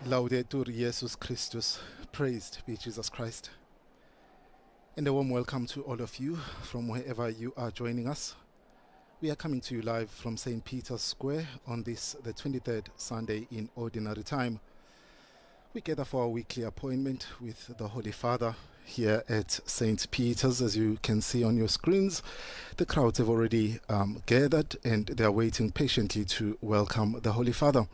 Laudetur Jesus Christus. Praised be Jesus Christ. And a warm welcome to all of you from wherever you are joining us. We are coming to you live from St. Peter's Square on this, the 23rd Sunday in Ordinary Time. We gather for our weekly appointment with the Holy Father here at St. Peter's. As you can see on your screens, the crowds have already gathered and they are waiting patiently to welcome the Holy Father.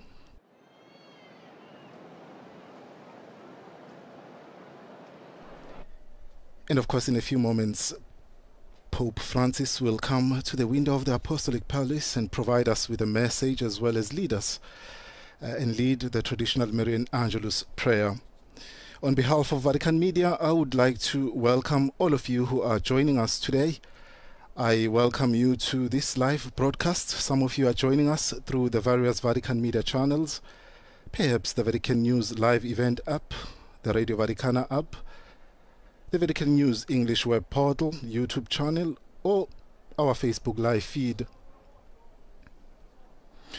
And of course, in a few moments, Pope Francis will come to the window of the Apostolic Palace and provide us with a message, as well as lead us and lead the traditional Marian Angelus prayer. On behalf of Vatican Media, I would like to welcome all of you who are joining us today. I welcome you to this live broadcast. Some of you are joining us through the various Vatican Media channels, perhaps the Vatican News live event app, the Radio Vaticana app, the Vatican News English web portal, YouTube channel, or our Facebook live feed.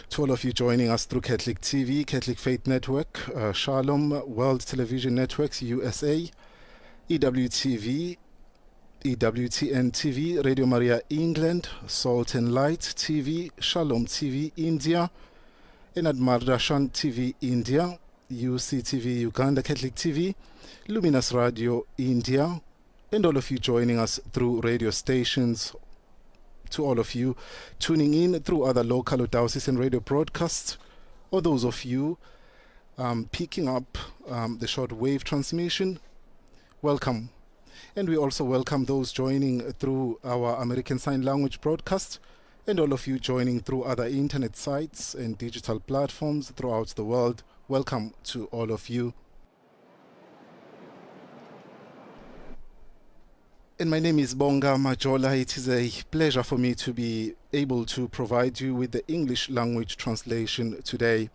To all of you joining us through Catholic TV, Catholic Faith Network, Shalom, World Television Networks USA, EWTV, EWTN TV, Radio Maria England, Salt and Light TV, Shalom TV India, Enad Mardashan TV India, UCTV Uganda Catholic TV, Luminous Radio India, and all of you joining us through radio stations. To all of you tuning in through other local or diocesan radio broadcasts, or those of you picking up the short wave transmission, welcome. And we also welcome those joining through our American Sign Language broadcast, and all of you joining through other internet sites and digital platforms throughout the world. Welcome to all of you. And my name is Bonga Majola. It is a pleasure for me to be able to provide you with the English language translation today.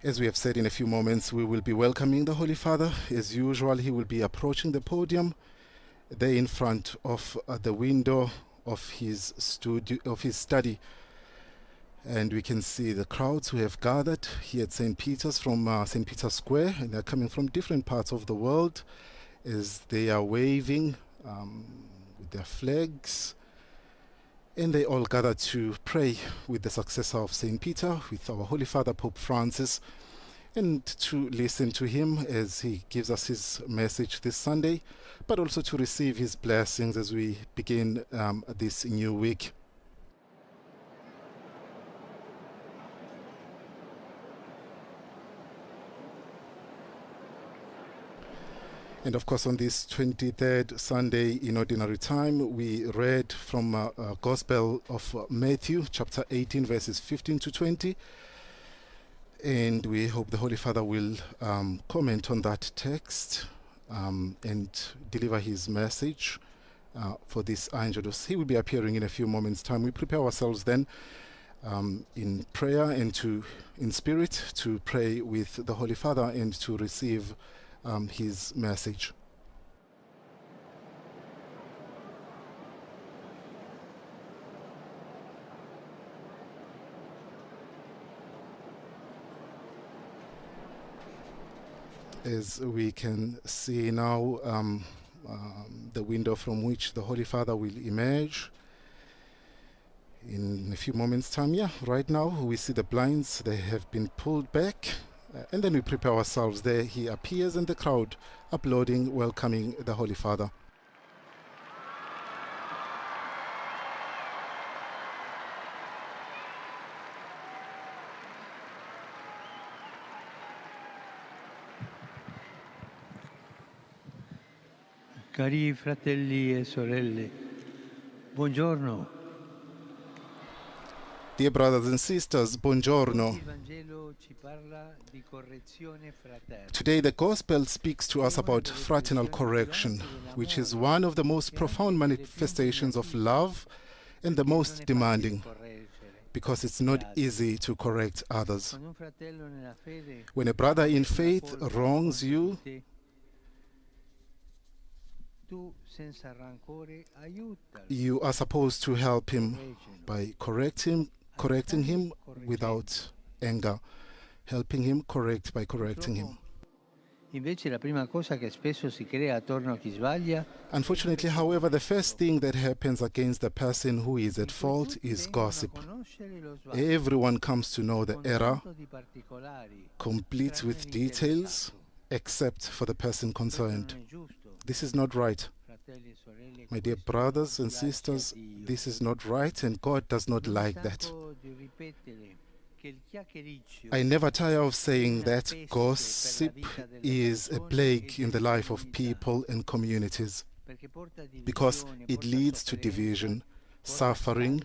As we have said, in a few moments, we will be welcoming the Holy Father. As usual, he will be approaching the podium there in front of the window of his study. And we can see the crowds who have gathered here at St. Peter's from St. Peter's Square, and they're coming from different parts of the world as they are waving with their flags. And they all gather to pray with the successor of St. Peter, with our Holy Father, Pope Francis, and to listen to him as he gives us his message this Sunday, but also to receive his blessings as we begin this new week. And of course, on this 23rd Sunday in Ordinary Time, we read from Gospel of Matthew, chapter 18, verses 15 to 20. And we hope the Holy Father will comment on that text and deliver his message for this Angelus. He will be appearing in a few moments' time. We prepare ourselves then in prayer and in spirit to pray with the Holy Father and to receive his message. As we can see now, the window from which the Holy Father will emerge in a few moments' time. Right now we see the blinds, they have been pulled back. And then we prepare ourselves there. He appears in the crowd, applauding, welcoming the Holy Father. Cari fratelli e sorelle, buongiorno. Dear brothers and sisters, buongiorno. Today the Gospel speaks to us about fraternal correction, which is one of the most profound manifestations of love and the most demanding, because it's not easy to correct others. When a brother in faith wrongs you, you are supposed to help him by correcting him without anger. helping him, correct by correcting him. Invece la prima cosa che spesso si crea attorno a chi sbaglia Unfortunately, however, the first thing that happens against the person who is at fault is gossip. Everyone comes to know the error, complete with details, except for the person concerned. This is not right. My dear brothers and sisters, this is not right, and God does not like that. I never tire of saying that gossip is a plague in the life of people and communities, because it leads to division, suffering,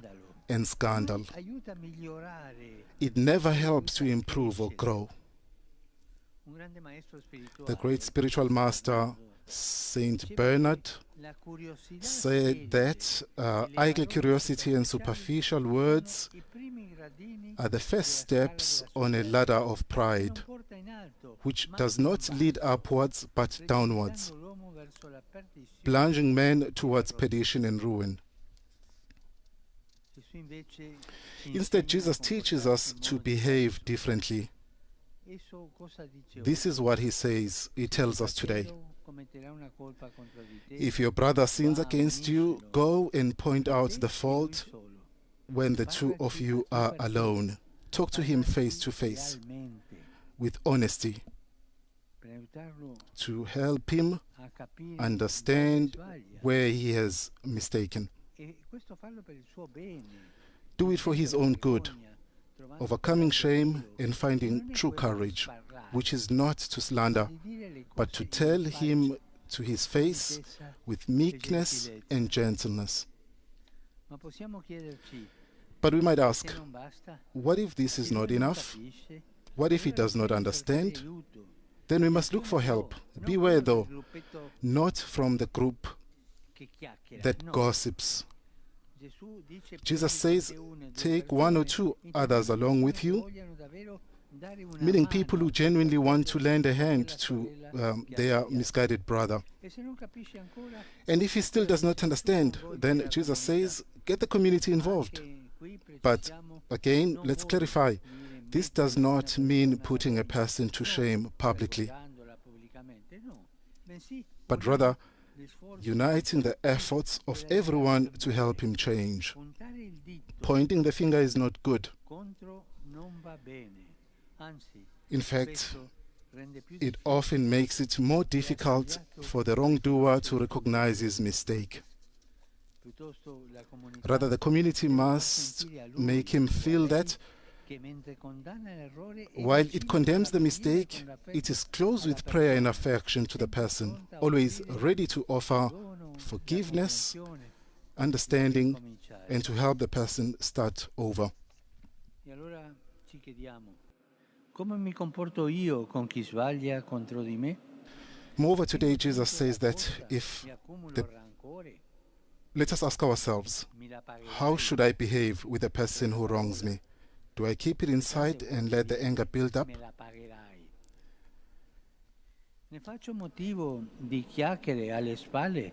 and scandal. It never helps to improve or grow. The great spiritual master, Saint Bernard, said that idle curiosity and superficial words are the first steps on a ladder of pride, which does not lead upwards but downwards, plunging men towards perdition and ruin. Instead, Jesus teaches us to behave differently. This is what he says, he tells us today. If your brother sins against you, go and point out the fault when the two of you are alone. Talk to him face to face with honesty to help him understand where he has mistaken. Do it for his own good, overcoming shame and finding true courage, which is not to slander, but to tell him to his face with meekness and gentleness. But we might ask, what if this is not enough? What if he does not understand? Then we must look for help. Beware though, not from the group that gossips. Jesus says, take one or two others along with you, meaning people who genuinely want to lend a hand to their misguided brother. And if he still does not understand, then Jesus says, get the community involved. But again, let's clarify, this does not mean putting a person to shame publicly, but rather uniting the efforts of everyone to help him change. Pointing the finger is not good. In fact, it often makes it more difficult for the wrongdoer to recognize his mistake. Rather, the community must make him feel that while it condemns the mistake, it is close with prayer and affection to the person, always ready to offer forgiveness, understanding, and to help the person start over. Moreover, today Jesus says that let us ask ourselves, how should I behave with a person who wrongs me? Do I keep it inside and let the anger build up?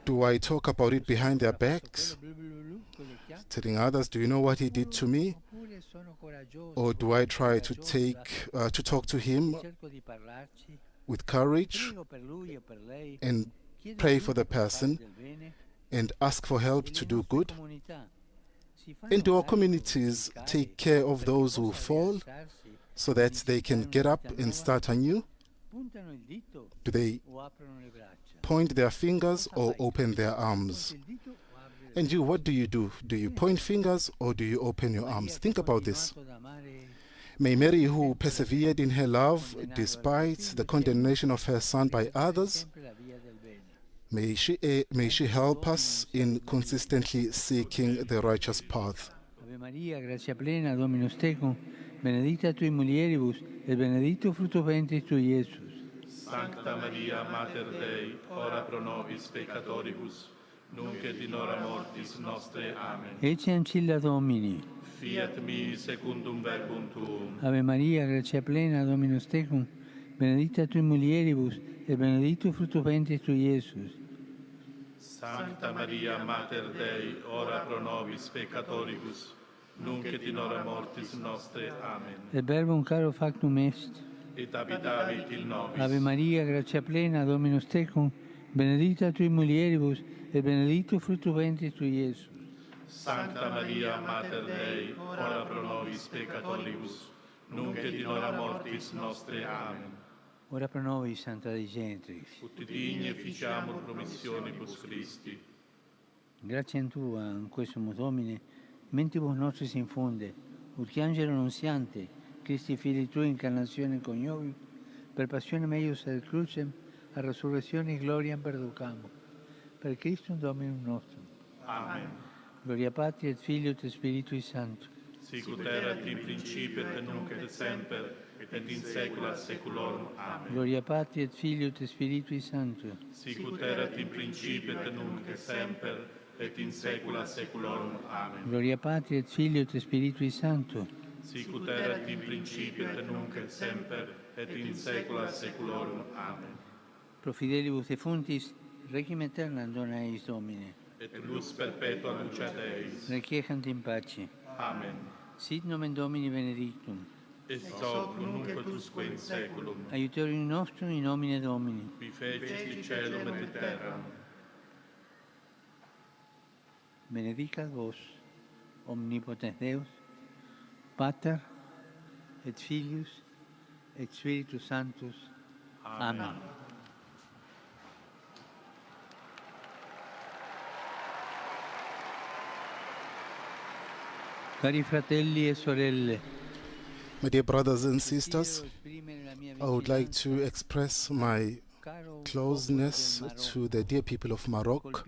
Do I talk about it behind their backs, telling others, do you know what he did to me? Or do I try to talk to him with courage and pray for the person and ask for help to do good? And do our communities take care of those who fall so that they can get up and start anew? Do they point their fingers or open their arms? And you, what do you do? Do you point fingers or do you open your arms? Think about this. May Mary, who persevered in her love despite the condemnation of her son by others, may she help us in consistently seeking the righteous path. Ave Maria, grazia plena, Dominus tecum, benedicta tui mulieribus, et benedictus fructus ventris tui, Iesus. Sancta Maria, Mater Dei, ora pro nobis peccatoribus, nunc et in hora mortis nostre. Amen. Ecce ancilla Domini. Fiat mi secundum verbum tuum. Ave Maria, grazia plena, Dominus tecum, benedicta tui mulieribus, et benedictus fructus ventris tui, Iesus. Sancta Maria, Mater Dei, ora pro nobis peccatoribus, nunc et in hora mortis nostre. Amen. El verbum caro factum est. Et habitavit in nobis. Ave Maria, gratia plena, Dominus tecum, benedicta tui mulieribus, et benedictus fructus ventris tui, Iesus. Sancta Maria, Mater Dei, ora pro nobis peccatoribus, nunc et in hora mortis nostre. Amen. Ora pro nobis, Santa Dei Gentris. Ut digne ficiamur promissionibus Christi. Grazie a Tua, in questo Domine, mentibus nostris infunde, ut che angelo nunziante, Christi Filii Tui, incarnazione coniovi, per passione meius ad crucem, a resurrezione gloriam perducamo. Per Christum Dominum nostrum. Amen. Gloria Patri et Filio et Spiritui Sancto. Sicut erat in principio et nunc et semper, et in saecula saeculorum. Amen. Gloria Patri et Filio et Spiritui Sancto. Sicut erat in principio et nunc et semper, et in saecula saeculorum. Amen. Gloria Patri et Filio et Spiritui Sancto. Sicut erat in principio et nunc et semper, et in saecula saeculorum. Amen. Pro fidelibus defuntis, requiem aeternam dona eis Domine. Et lux perpetua luceat eis. Requiescant in pace. Amen. Sit nomen Domini benedictum. Et hoc nunc et usque in saeculum. Aiuterium nostrum in nomine Domini. Qui fecit caelum et terram. Benedicat vos, omnipotens Deus, Pater, et Filius, et Spiritus Sanctus. Amen. Cari fratelli e sorelle, My dear brothers and sisters, I would like to express my closeness to the dear people of Morocco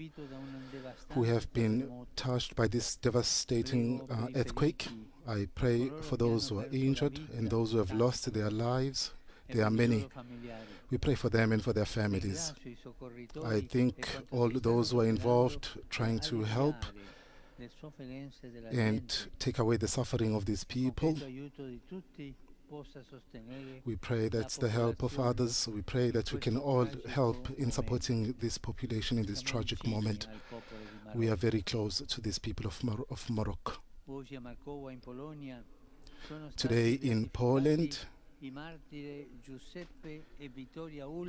who have been touched by this devastating earthquake. I pray for those who are injured and those who have lost their lives. There are many. We pray for them and for their families. I think all those who are involved trying to help and take away the suffering of these people. We pray that's the help of others. We pray that we can all help in supporting this population in this tragic moment. We are very close to these people of Morocco. Today in Poland,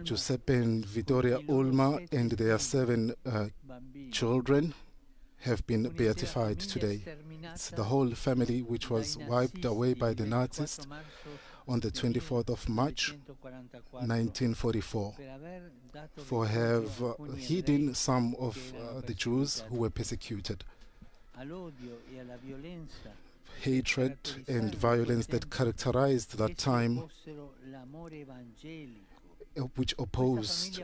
Giuseppe and Vittoria Ulma and their 7 children have been beatified today. It's the whole family which was wiped away by the Nazis on the 24th of March 1944 for have hidden some of the Jews who were persecuted. Hatred and violence that characterized that time, which opposed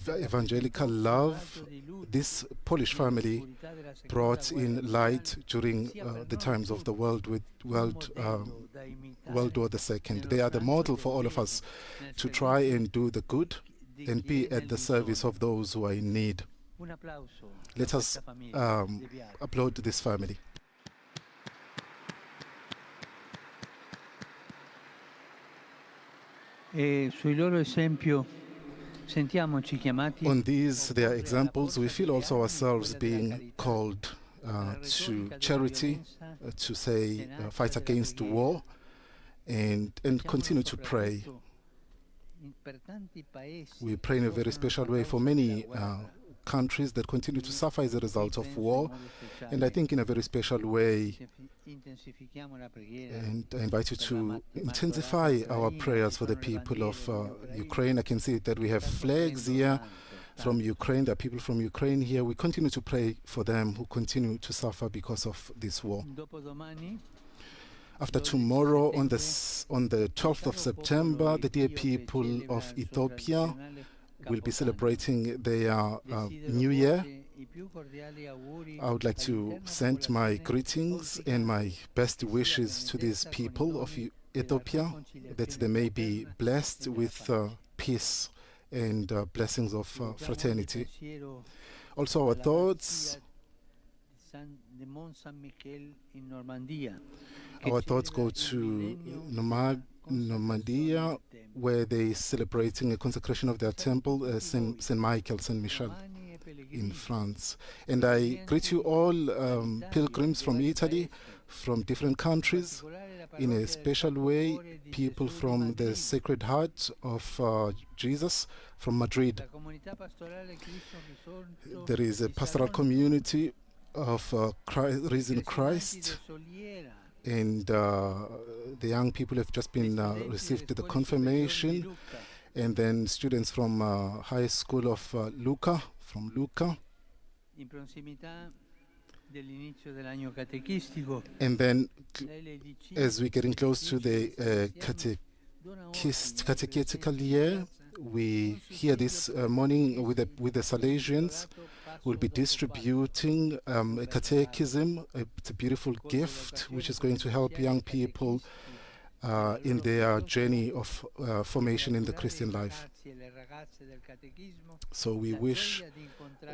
evangelical love, this Polish family brought in light during the times of the World War II. They are the model for all of us to try and do the good and be at the service of those who are in need. Let us applaud this family. Sui loro esempio on these, their examples, we feel also ourselves being called to charity, to say, fight against war, and continue to pray. We pray in a very special way for many countries that continue to suffer as a result of war, and I think in a very special way, and I invite you to intensify our prayers for the people of Ukraine. I can see that we have flags here from Ukraine. There are people from Ukraine here. We continue to pray for them who continue to suffer because of this war. After tomorrow, on the 12th of September, the dear people of Ethiopia will be celebrating their New Year. I would like to send my greetings and my best wishes to these people of Ethiopia, that they may be blessed with peace and blessings of fraternity. Also, our thoughts go to Normandy, where they are celebrating a consecration of their temple, Saint Michael, Saint Michel. in France. And I greet you all, pilgrims from Italy, from different countries, in a special way, people from the Sacred Heart of Jesus from Madrid. There is a pastoral community of risen Christ, and the young people have just been received the confirmation, and then students from high school of Lucca, from Lucca. And then as we're getting close to the catechetical year, we hear this morning with the Salesians will be distributing a catechism. It's a beautiful gift which is going to help young people in their journey of formation in the Christian life. So we wish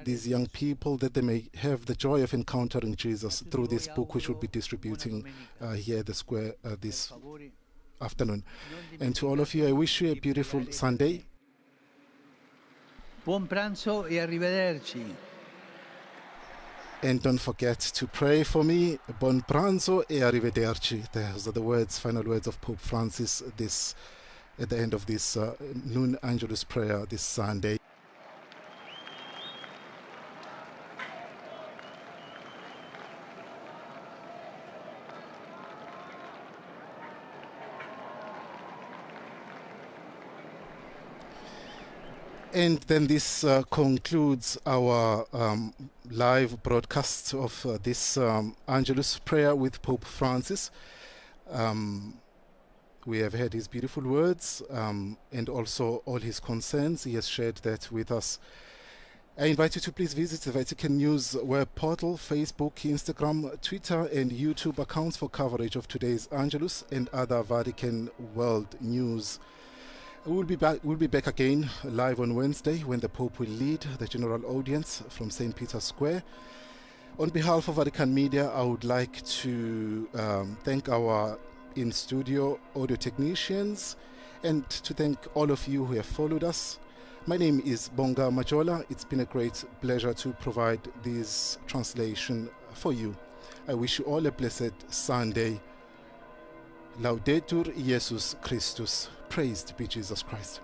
these young people that they may have the joy of encountering Jesus through this book, which we'll be distributing here at the square this afternoon. And to all of you, I wish you a beautiful Sunday. Buon pranzo e arrivederci. And don't forget to pray for me. Buon pranzo e arrivederci. Those are the words, final words of Pope Francis at the end of this noon Angelus prayer this Sunday. And then this concludes our live broadcast of this Angelus prayer with Pope Francis. We have heard his beautiful words and also all his concerns. He has shared that with us. I invite you to please visit the Vatican News web portal, Facebook, Instagram, Twitter and YouTube accounts for coverage of today's Angelus and other Vatican world news. We'll be back again live on Wednesday when the Pope will lead the general audience from St. Peter's Square. On behalf of Vatican Media, I would like to thank our in-studio audio technicians and to thank all of you who have followed us. My name is Bonga Majola. It's been a great pleasure to provide this translation for you. I wish you all a blessed Sunday. Laudetur Jesus Christus. Praised be Jesus Christ.